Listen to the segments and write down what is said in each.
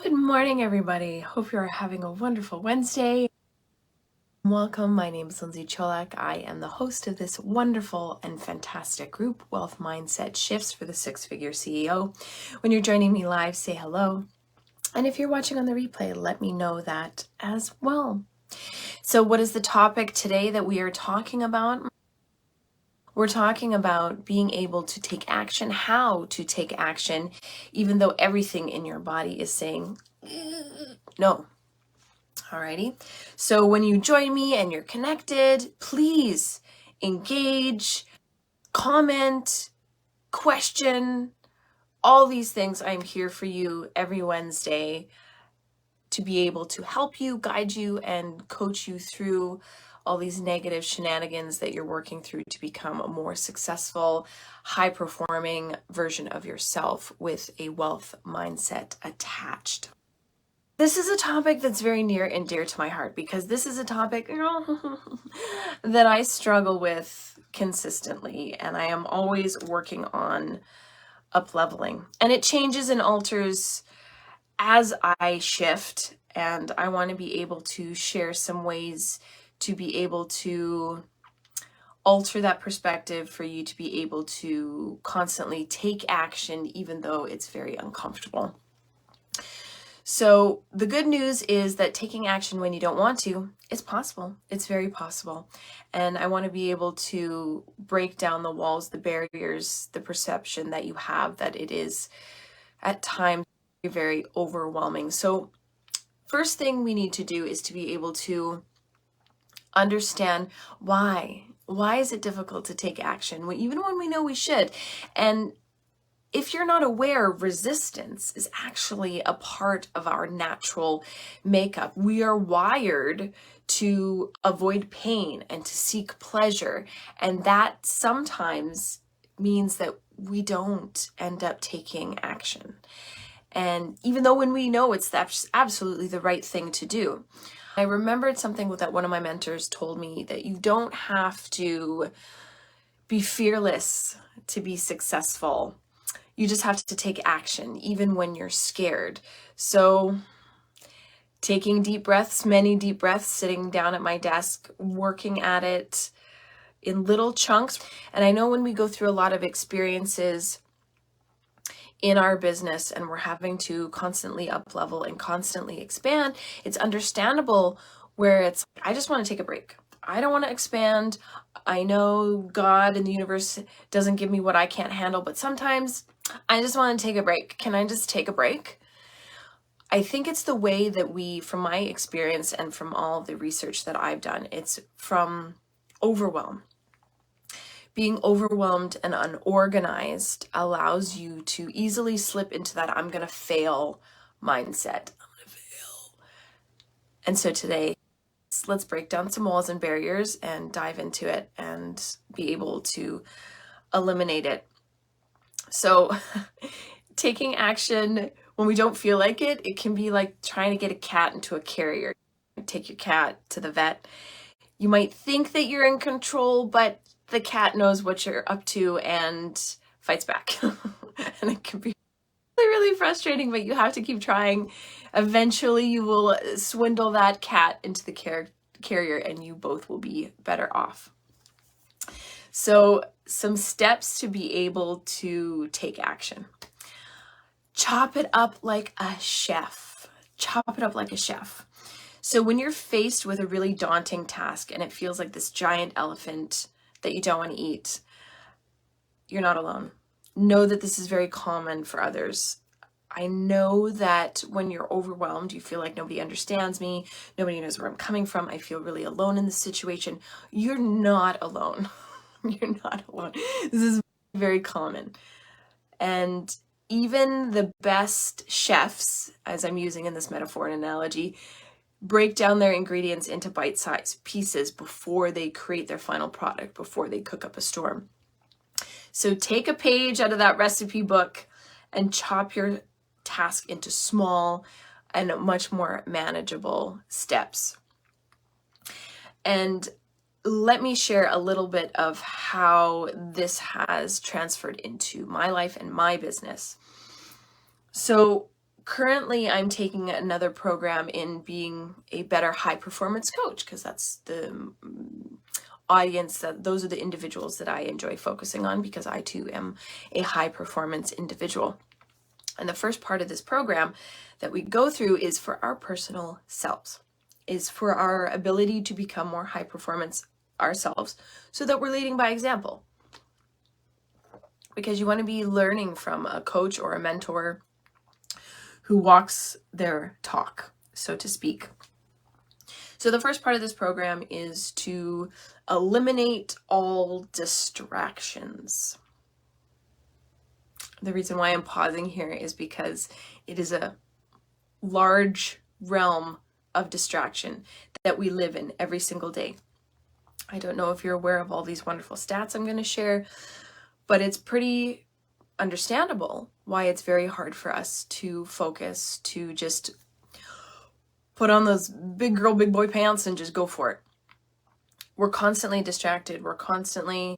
Good morning, everybody. Hope you're having a wonderful Wednesday. Welcome. My name is Lindsay Cholak. I am the host of this wonderful and fantastic group, Wealth Mindset Shifts for the Six-Figure CEO. When you're joining me live, say hello. And if you're watching on the replay, let me know that as well. So what is the topic today that we are talking about? We're talking about being able to take action, how to take action, even though everything in your body is saying no. Alrighty. So when you join me and you're connected, please engage, comment, question, all these things. I'm here for you every Wednesday to be able to help you, guide you, and coach you through all these negative shenanigans that you're working through to become a more successful, high-performing version of yourself with a wealth mindset attached. This is a topic that's very near and dear to my heart because this is a topic that I struggle with consistently, and I am always working on up-leveling. And it changes and alters as I shift, and I want to be able to share some ways to be able to alter that perspective for you to be able to constantly take action even though it's very uncomfortable. So the good news is that taking action when you don't want to is possible. It's very possible. And I want to be able to break down the walls, the barriers, the perception that you have that it is at times very overwhelming. So first thing we need to do is to be able to understand why. Why is it difficult to take action, even when we know we should? And if you're not aware, resistance is actually a part of our natural makeup. We are wired to avoid pain and to seek pleasure. And that sometimes means that we don't end up taking action. And even though when we know it's absolutely the right thing to do. I remembered something that one of my mentors told me, that you don't have to be fearless to be successful. You just have to take action, even when you're scared. So taking deep breaths, many deep breaths, sitting down at my desk, working at it in little chunks. And I know when we go through a lot of experiences in our business and we're having to constantly up level and constantly expand, it's understandable where it's, I just want to take a break. I don't want to expand. I know God and the universe doesn't give me what I can't handle, but sometimes I just want to take a break. Can I just take a break? I think it's the way that we, from my experience and from all the research that I've done, it's from overwhelm. Being overwhelmed and unorganized allows you to easily slip into that I'm going to fail mindset. I'm going to fail. And so today, let's break down some walls and barriers and dive into it and be able to eliminate it. So taking action when we don't feel like it, it can be like trying to get a cat into a carrier. Take your cat to the vet. You might think that you're in control, but the cat knows what you're up to and fights back. And it can be really frustrating, but you have to keep trying. Eventually you will swindle that cat into the carrier and you both will be better off. So some steps to be able to take action. Chop it up like a chef. Chop it up like a chef. So when you're faced with a really daunting task and it feels like this giant elephant that you don't want to eat, you're not alone. Know that this is very common for others. I know that when you're overwhelmed, you feel like nobody understands me, nobody knows where I'm coming from, I feel really alone in this situation. You're not alone. You're not alone. This is very common. And even the best chefs, as I'm using in this metaphor and analogy, break down their ingredients into bite-sized pieces before they create their final product, before they cook up a storm. So take a page out of that recipe book and chop your task into small and much more manageable steps. And let me share a little bit of how this has transferred into my life and my business. So Currently, I'm taking another program in being a better high performance coach, because that's the audience, that those are the individuals that I enjoy focusing on, because I too am a high performance individual. And the first part of this program that we go through is for our personal selves, is for our ability to become more high performance ourselves, so that we're leading by example. Because you want to be learning from a coach or a mentor who walks their talk, so to speak. So the first part of this program is to eliminate all distractions. The reason why I'm pausing here is because it is a large realm of distraction that we live in every single day. I don't know if you're aware of all these wonderful stats I'm going to share, but it's pretty understandable why it's very hard for us to focus, to just put on those big girl, big boy pants and just go for it. We're constantly distracted. We're constantly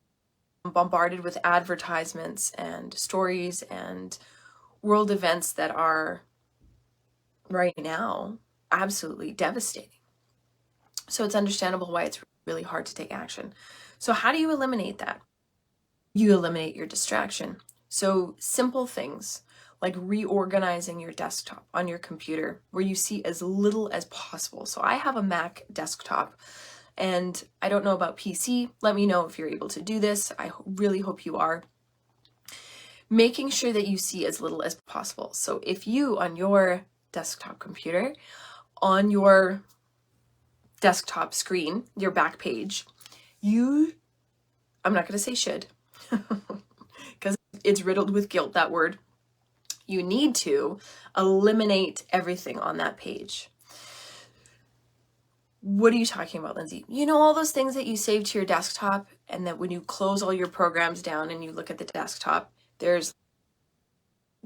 bombarded with advertisements and stories and world events that are right now absolutely devastating. So it's understandable why it's really hard to take action. So how do you eliminate that? You eliminate your distraction. So simple things like reorganizing your desktop on your computer where you see as little as possible. So I have a Mac desktop, and I don't know about PC. Let me know if you're able to do this. I really hope you are. Making sure that you see as little as possible. So if you, on your desktop computer, on your desktop screen, your back page, I'm not going to say should, because it's riddled with guilt, that word. You need to eliminate everything on that page. What are you talking about, Lindsay? You know, all those things that you save to your desktop, and that when you close all your programs down and you look at the desktop, there's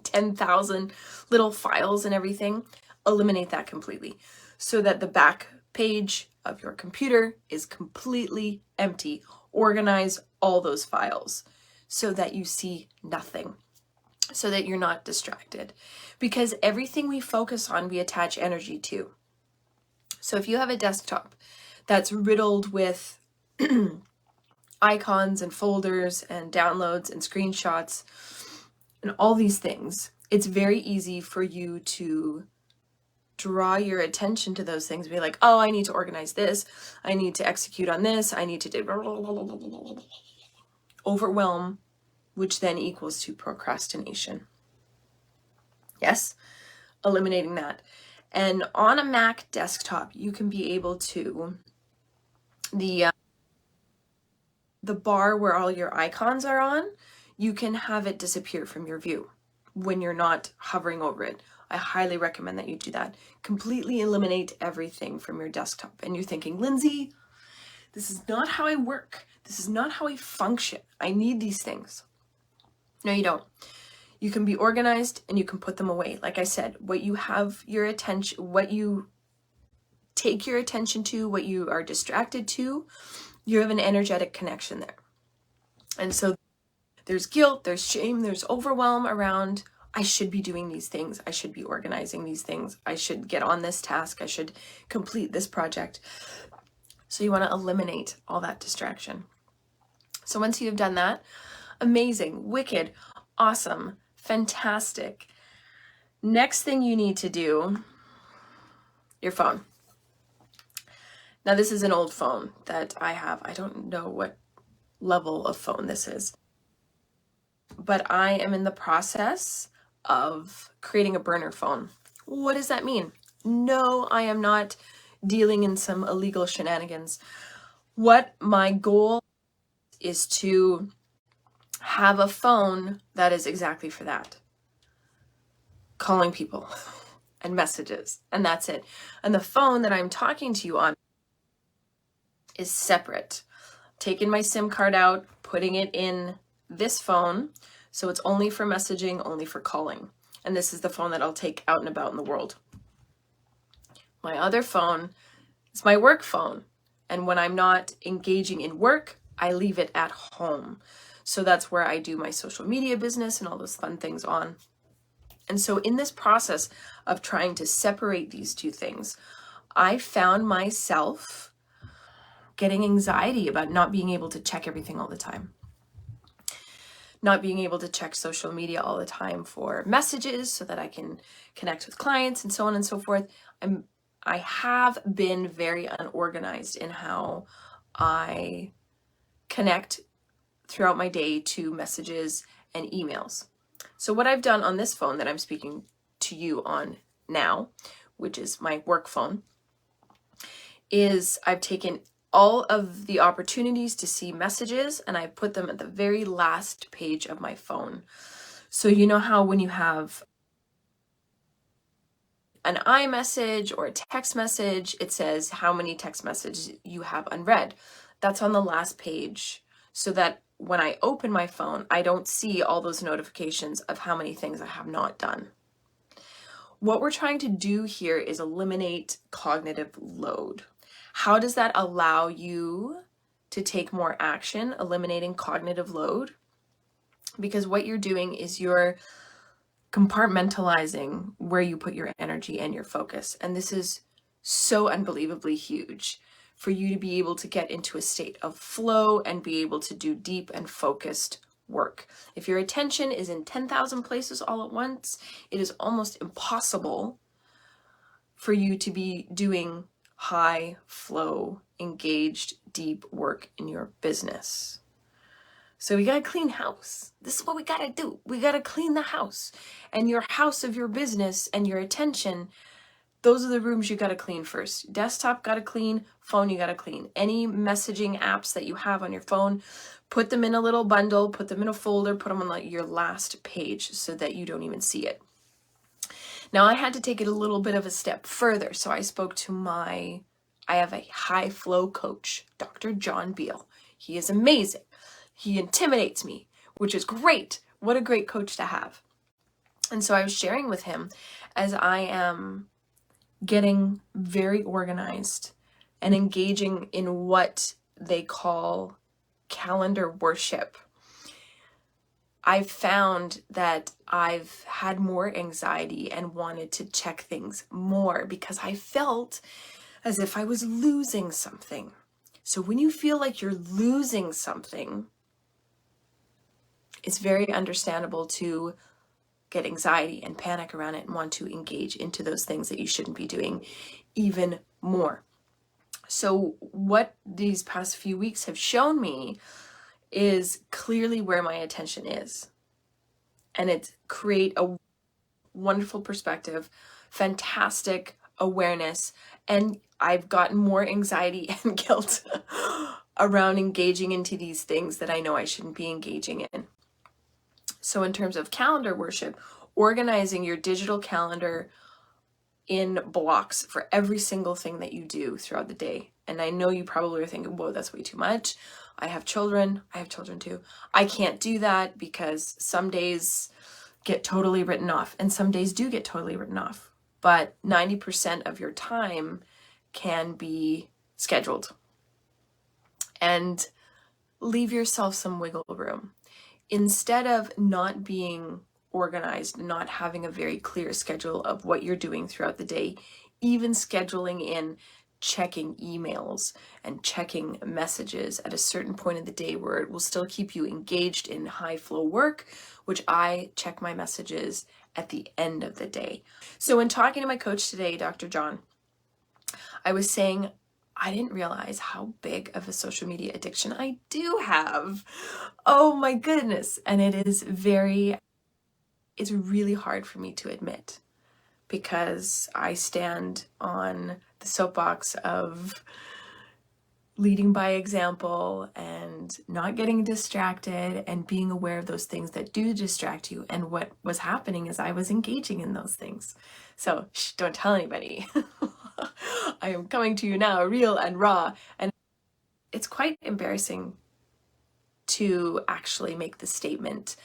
10,000 little files and everything. Eliminate that completely so that the back page of your computer is completely empty. Organize all those files so that you see nothing, so that you're not distracted. Because everything we focus on, we attach energy to. So if you have a desktop that's riddled with icons and folders and downloads and screenshots and all these things, it's very easy for you to draw your attention to those things. Be like, oh, I need to organize this. I need to execute on this. I need to do overwhelm, which then equals to procrastination. Yes, eliminating that. And on a Mac desktop, you can be able to, the bar where all your icons are on, you can have it disappear from your view when you're not hovering over it. I highly recommend that you do that. Completely eliminate everything from your desktop. And you're thinking, Lindsay, this is not how I work. This is not how I function. I need these things. No, you don't. You can be organized and you can put them away. Like I said, what you have your attention, what you take your attention to, what you are distracted to, you have an energetic connection there. And so there's guilt, there's shame, there's overwhelm around, I should be doing these things. I should be organizing these things. I should get on this task. I should complete this project. So you want to eliminate all that distraction. So once you've done that, amazing, wicked, awesome, fantastic. Next thing you need to do, your phone. Now this is an old phone that I have. I don't know what level of phone this is, but I am in the process of creating a burner phone. What does that mean? No, I am not dealing in some illegal shenanigans. What my goal is to have a phone that is exactly for that. Calling people and messages, and that's it. And the phone that I'm talking to you on is separate. Taking my SIM card out, putting it in this phone, so it's only for messaging, only for calling. And this is the phone that I'll take out and about in the world. My other phone is my work phone. And when I'm not engaging in work, I leave it at home. So that's where I do my social media business and all those fun things on. And so in this process of trying to separate these two things, I found myself getting anxiety about not being able to check everything all the time, not being able to check social media all the time for messages so that I can connect with clients and so on and so forth. I have been very unorganized in how I connect throughout my day to messages and emails. So what I've done on this phone that I'm speaking to you on now, which is my work phone, is I've taken all of the opportunities to see messages and I put them at the very last page of my phone. So you know how when you have an iMessage or a text message, it says how many text messages you have unread. That's on the last page, so that when I open my phone, I don't see all those notifications of how many things I have not done. What we're trying to do here is eliminate cognitive load. How does that allow you to take more action, eliminating cognitive load? Because what you're doing is you're compartmentalizing where you put your energy and your focus. And this is so unbelievably huge for you to be able to get into a state of flow and be able to do deep and focused work. If your attention is in 10,000 places all at once, it is almost impossible for you to be doing high flow, engaged, deep work in your business. So we got to clean house. This is what we got to do. We got to clean the house. And your house of your business and your attention, those are the rooms you got to clean first. Desktop got to clean, phone you got to clean. Any messaging apps that you have on your phone, put them in a little bundle, put them in a folder, put them on your last page so that you don't even see it. Now I had to take it a little bit of a step further. So I spoke to I have a high flow coach, Dr. John Beal. He is amazing. He intimidates me, which is great. What a great coach to have. And so I was sharing with him as I am getting very organized and engaging in what they call calendar worship. I've found that I've had more anxiety and wanted to check things more because I felt as if I was losing something. So when you feel like you're losing something, it's very understandable to get anxiety and panic around it and want to engage into those things that you shouldn't be doing even more. So what these past few weeks have shown me is clearly where my attention is. And it's create a wonderful perspective, fantastic awareness, and I've gotten more anxiety and guilt around engaging into these things that I know I shouldn't be engaging in. So in terms of calendar worship, organizing your digital calendar in blocks for every single thing that you do throughout the day. And I know you probably are thinking, whoa, that's way too much. I have children too. I can't do that because some days get totally written off and some days do get totally written off. But 90% of your time can be scheduled. And leave yourself some wiggle room. Instead of not being organized, not having a very clear schedule of what you're doing throughout the day, even scheduling in checking emails and checking messages at a certain point of the day where it will still keep you engaged in high flow work, which I check my messages at the end of the day. So when talking to my coach today, Dr. John, I was saying, I didn't realize how big of a social media addiction I do have. Oh my goodness. And it's really hard for me to admit because I stand on the soapbox of leading by example and not getting distracted and being aware of those things that do distract you. And what was happening is I was engaging in those things. So don't tell anybody. I am coming to you now, real and raw. And it's quite embarrassing to actually make the statement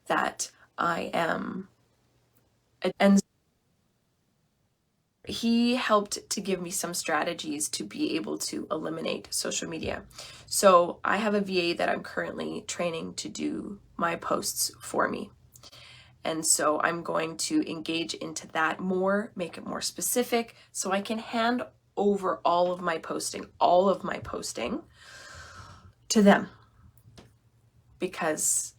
that I am. And he helped to give me some strategies to be able to eliminate social media. So I have a VA that I'm currently training to do my posts for me. And so I'm going to engage into that more, make it more specific, so I can hand over all of my posting to them, because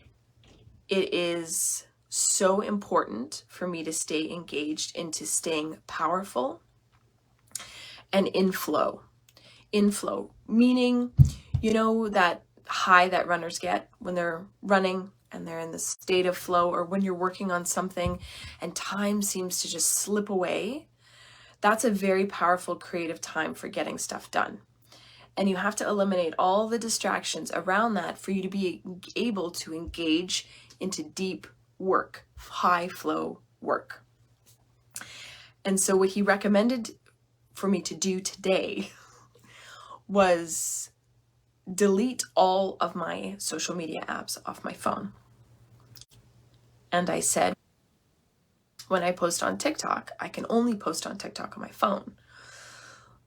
it is so important for me to stay engaged into staying powerful and in flow. In flow, meaning, you know, that high that runners get when they're running and they're in the state of flow, or when you're working on something and time seems to just slip away. That's a very powerful creative time for getting stuff done. And you have to eliminate all the distractions around that for you to be able to engage into deep work, high flow work. And so what he recommended for me to do today was delete all of my social media apps off my phone. And I said, when I post on TikTok, I can only post on TikTok on my phone.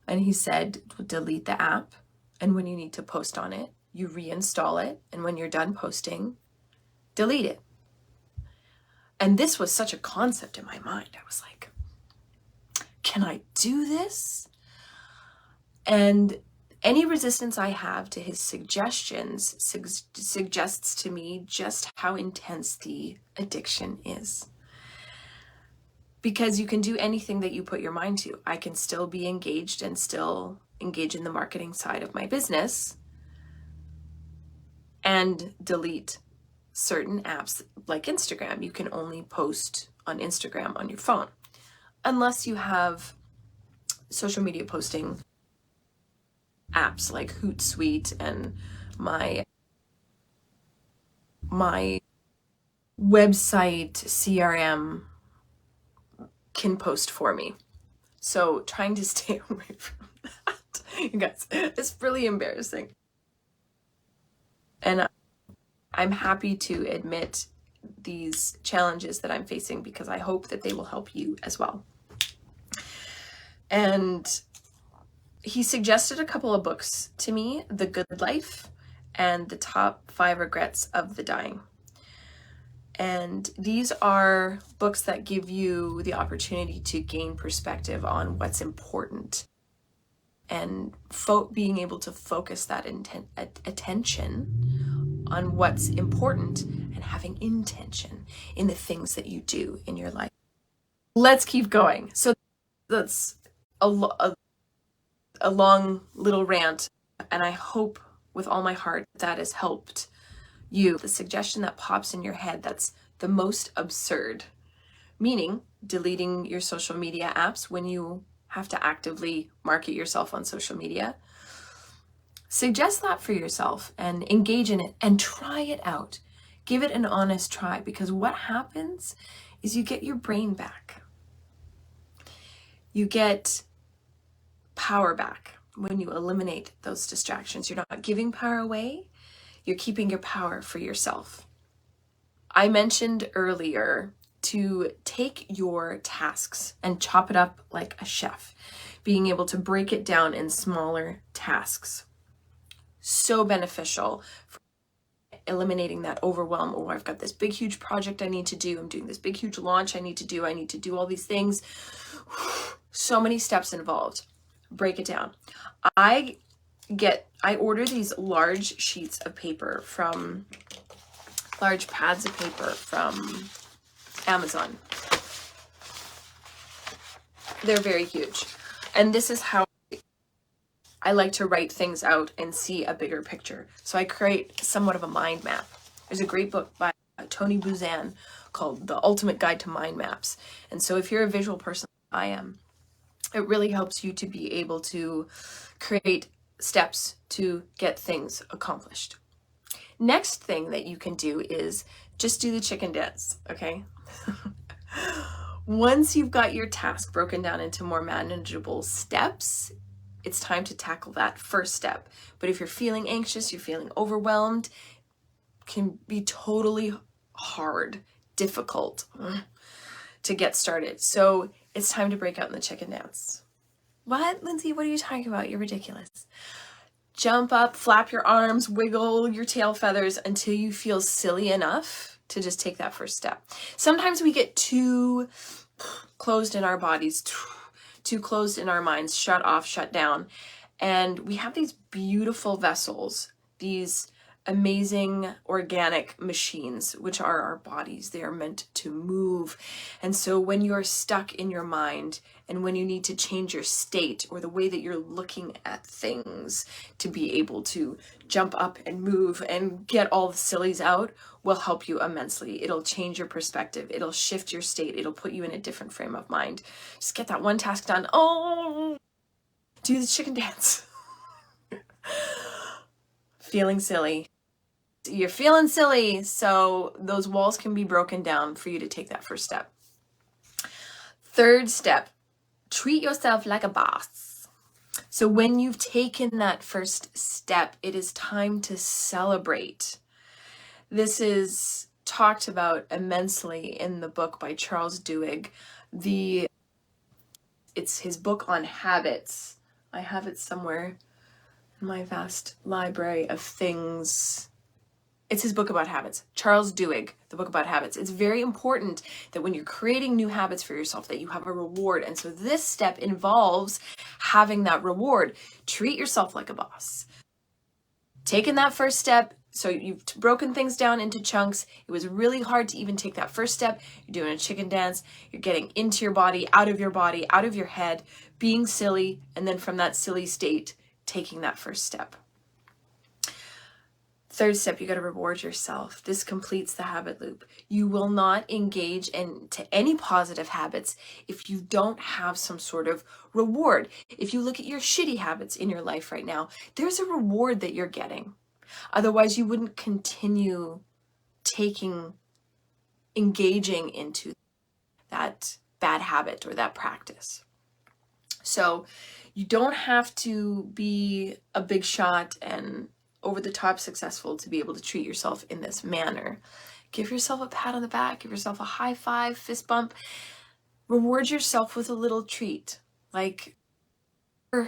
And he said, delete the app. And when you need to post on it, you reinstall it. And when you're done posting, delete it. And this was such a concept in my mind. I was like, can I do this? And any resistance I have to his suggestions suggests to me just how intense the addiction is. Because you can do anything that you put your mind to. I can still be engaged and still engage in the marketing side of my business and delete certain apps like Instagram. You can only post on Instagram on your phone, unless you have social media posting apps like Hootsuite, and my website CRM can post for me. So trying to stay away from that, you guys, it's really embarrassing. And I'm happy to admit these challenges that I'm facing, because I hope that they will help you as well. And he suggested a couple of books to me, The Good Life and The Top 5 Regrets of the Dying. And these are books that give you the opportunity to gain perspective on what's important, and being able to focus that attention on what's important, and having intention in the things that you do in your life. Let's keep going. So that's a long little rant, and I hope with all my heart that has helped you. The suggestion that pops in your head that's the most absurd, meaning deleting your social media apps when you have to actively market yourself on social media. Suggest that for yourself and engage in it and try it out. Give it an honest try, because what happens is you get your brain back. You get power back when you eliminate those distractions. You're not giving power away, you're keeping your power for yourself. I mentioned earlier to take your tasks and chop it up like a chef, being able to break it down in smaller tasks. So beneficial for eliminating that overwhelm. Oh, I've got this big, huge project I need to do. I'm doing this big, huge launch I need to do. I need to do all these things. So many steps involved. Break it down. I order these large sheets of paper large pads of paper from Amazon. They're very huge. And this is how I like to write things out and see a bigger picture. So I create somewhat of a mind map. There's a great book by Tony Buzan called The Ultimate Guide to Mind Maps. And so if you're a visual person, I am, it really helps you to be able to create steps to get things accomplished. Next thing that you can do is just do the chicken dance, okay? Once you've got your task broken down into more manageable steps, it's time to tackle that first step. But if you're feeling anxious, you're feeling overwhelmed, can be totally hard, difficult to get started. So it's time to break out in the chicken dance. What, Lindsay? What are you talking about? You're ridiculous. Jump up, flap your arms, wiggle your tail feathers until you feel silly enough to just take that first step. Sometimes we get too closed in our bodies, too closed in our minds, shut off, shut down. And we have these beautiful vessels, these amazing organic machines, which are our bodies. They are meant to move. And so when you're stuck in your mind and when you need to change your state or the way that you're looking at things to be able to jump up and move and get all the sillies out, will help you immensely. It'll change your perspective. It'll shift your state. It'll put you in a different frame of mind. Just get that one task done. Oh, do the chicken dance. Feeling silly. You're feeling silly, so those walls can be broken down for you to take that first step. Third step, treat yourself like a boss. So when you've taken that first step, it is time to celebrate. This is talked about immensely in the book by Charles Duhigg. It's his book on habits. I have it somewhere in my vast library of things. It's his book about habits. Charles Duhigg, the book about habits. It's very important that when you're creating new habits for yourself that you have a reward. And so this step involves having that reward. Treat yourself like a boss. Taking that first step, so you've broken things down into chunks. It was really hard to even take that first step. You're doing a chicken dance. You're getting into your body, out of your head, being silly, and then from that silly state, taking that first step. Third step, you got to reward yourself. This completes the habit loop. You will not engage into any positive habits if you don't have some sort of reward. If you look at your shitty habits in your life right now, there's a reward that you're getting. Otherwise, you wouldn't continue engaging into that bad habit or that practice. So you don't have to be a big shot and over the top successful to be able to treat yourself in this manner. Give yourself a pat on the back, give yourself a high five, fist bump. Reward yourself with a little treat, like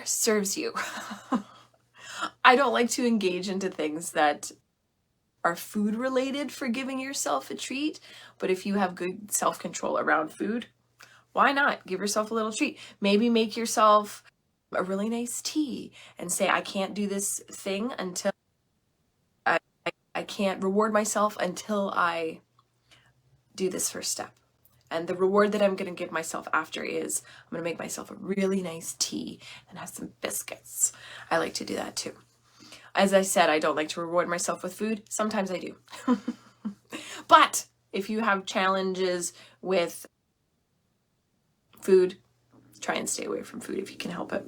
serves you. I don't like to engage into things that are food related for giving yourself a treat, but if you have good self-control around food, why not give yourself a little treat? Maybe make yourself a really nice tea and say, I can't do this thing until I can't reward myself until I do this first step. And the reward that I'm going to give myself after is I'm going to make myself a really nice tea and have some biscuits. I like to do that too. As I said, I don't like to reward myself with food. Sometimes I do. But if you have challenges with food, try and stay away from food if you can help it.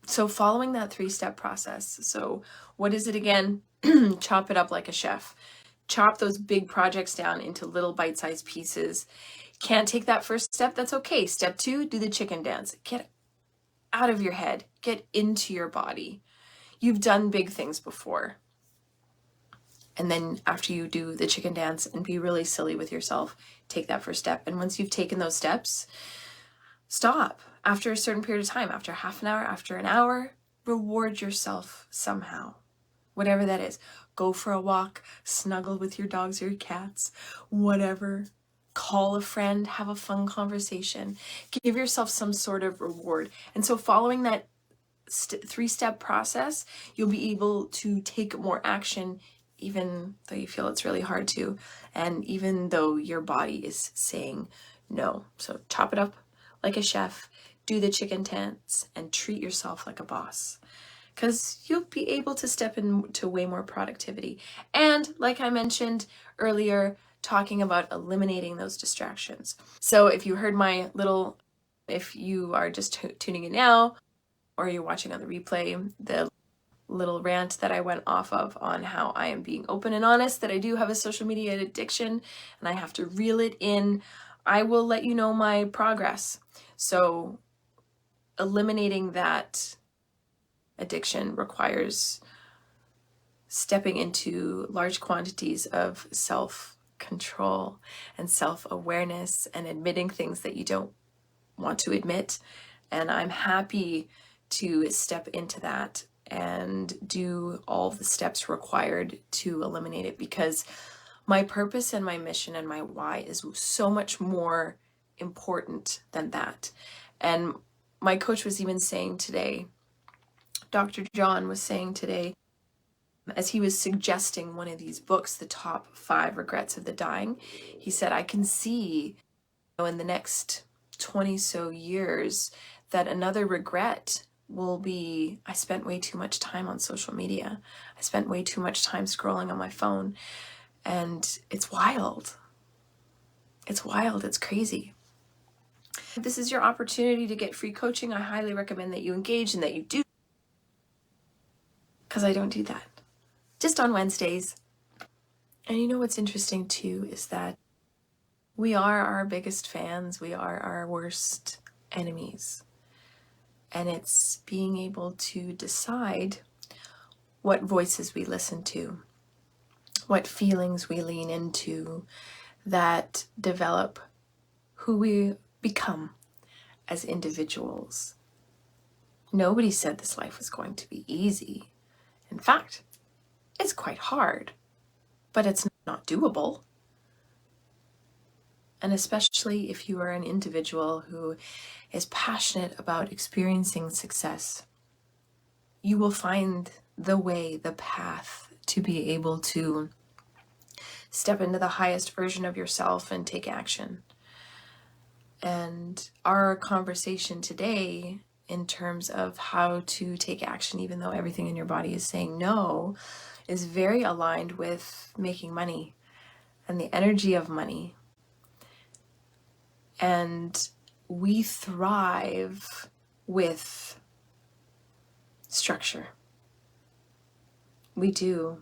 So following that 3-step process. So what is it again? Chop it up like a chef. Chop those big projects down into little bite-sized pieces. Can't take that first step? That's okay. Step 2, do the chicken dance. Get out of your head. Get into your body. You've done big things before. And then after you do the chicken dance and be really silly with yourself, take that first step. And once you've taken those steps, stop. After a certain period of time, after half an hour, after an hour, reward yourself somehow. Whatever that is. Go for a walk, snuggle with your dogs or your cats, whatever. Call a friend, have a fun conversation. Give yourself some sort of reward. And so following that 3-step process, you'll be able to take more action even though you feel it's really hard to, and even though your body is saying no. So chop it up like a chef, do the chicken dance, and treat yourself like a boss. Because you'll be able to step into way more productivity. And like I mentioned earlier, talking about eliminating those distractions. So if you heard if you are just tuning in now, or you're watching on the replay, the little rant that I went off of on how I am being open and honest, that I do have a social media addiction and I have to reel it in, I will let you know my progress. So eliminating that addiction requires stepping into large quantities of self-control and self-awareness and admitting things that you don't want to admit. And I'm happy to step into that and do all the steps required to eliminate it, because My purpose and my mission and my why is so much more important than that. And my coach was even saying today, Dr. John was saying today, as he was suggesting one of these books, The Top 5 Regrets of the Dying, he said, I can see in the next 20 so years that another regret will be, I spent way too much time on social media. I spent way too much time scrolling on my phone. And it's wild. It's wild. It's crazy. If this is your opportunity to get free coaching, I highly recommend that you engage and that you do. Because I don't do that. Just on Wednesdays. And you know what's interesting too is that we are our biggest fans. We are our worst enemies. And it's being able to decide what voices we listen to, what feelings we lean into that develop who we become as individuals. Nobody said this life was going to be easy. In fact, it's quite hard, but it's not doable. And especially if you are an individual who is passionate about experiencing success, you will find the way, the path to be able to step into the highest version of yourself and take action. And our conversation today, in terms of how to take action, even though everything in your body is saying no, is very aligned with making money and the energy of money. And we thrive with structure. We do,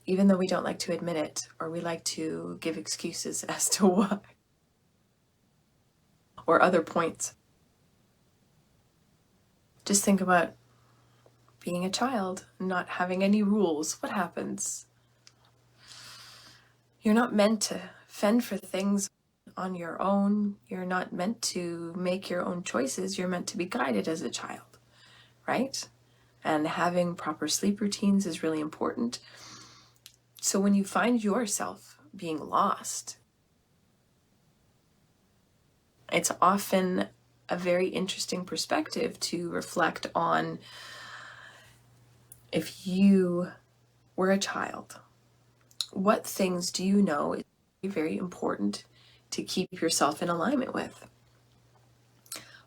even though we don't like to admit it, or we like to give excuses as to why, or other points. Just think about being a child, not having any rules. What happens? You're not meant to fend for things on your own. You're not meant to make your own choices. You're meant to be guided as a child, right? And having proper sleep routines is really important. So when you find yourself being lost, it's often a very interesting perspective to reflect on. If you were a child, what things do you know is very important to keep yourself in alignment with?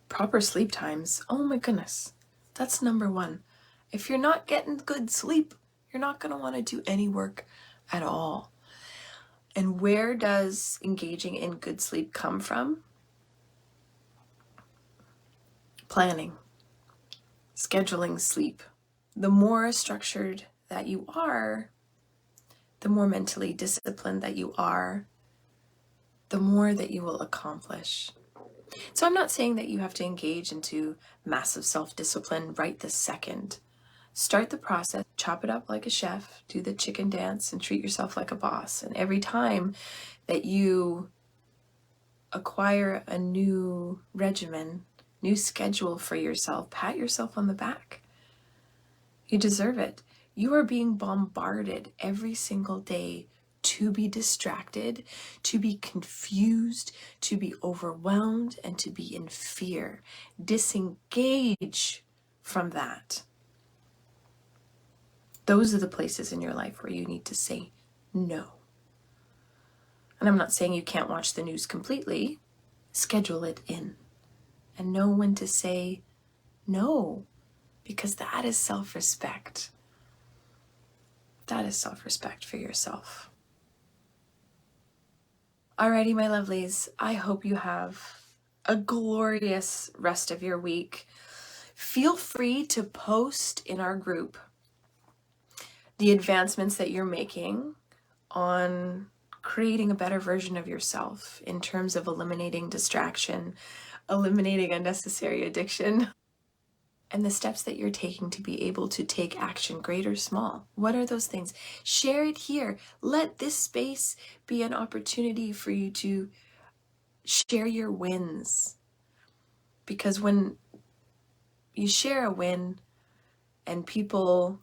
Proper sleep times. Oh my goodness, that's number one. If you're not getting good sleep, you're not going to want to do any work at all. And where does engaging in good sleep come from? Planning, scheduling sleep. The more structured that you are, the more mentally disciplined that you are, the more that you will accomplish. So I'm not saying that you have to engage into massive self-discipline right this second. Start the process, chop it up like a chef, do the chicken dance, and treat yourself like a boss. And every time that you acquire a new regimen, new schedule for yourself, pat yourself on the back. You deserve it. You are being bombarded every single day to be distracted, to be confused, to be overwhelmed, and to be in fear. Disengage from that. Those are the places in your life where you need to say no. And I'm not saying you can't watch the news completely. Schedule it in and know when to say no, because that is self-respect. That is self-respect for yourself. Alrighty, my lovelies, I hope you have a glorious rest of your week. Feel free to post in our group the advancements that you're making on creating a better version of yourself in terms of eliminating distraction, eliminating unnecessary addiction, and the steps that you're taking to be able to take action, great or small. What are those things? Share it here. Let this space be an opportunity for you to share your wins. Because when you share a win and people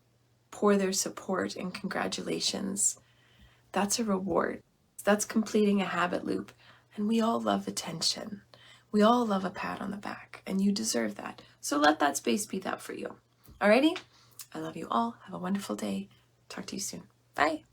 pour their support and congratulations, That's a reward. That's completing a habit loop. And we all love attention. We all love a pat on the back, and you deserve that. So let that space be that for you. Alrighty? I love you all. Have a wonderful day. Talk to you soon. Bye.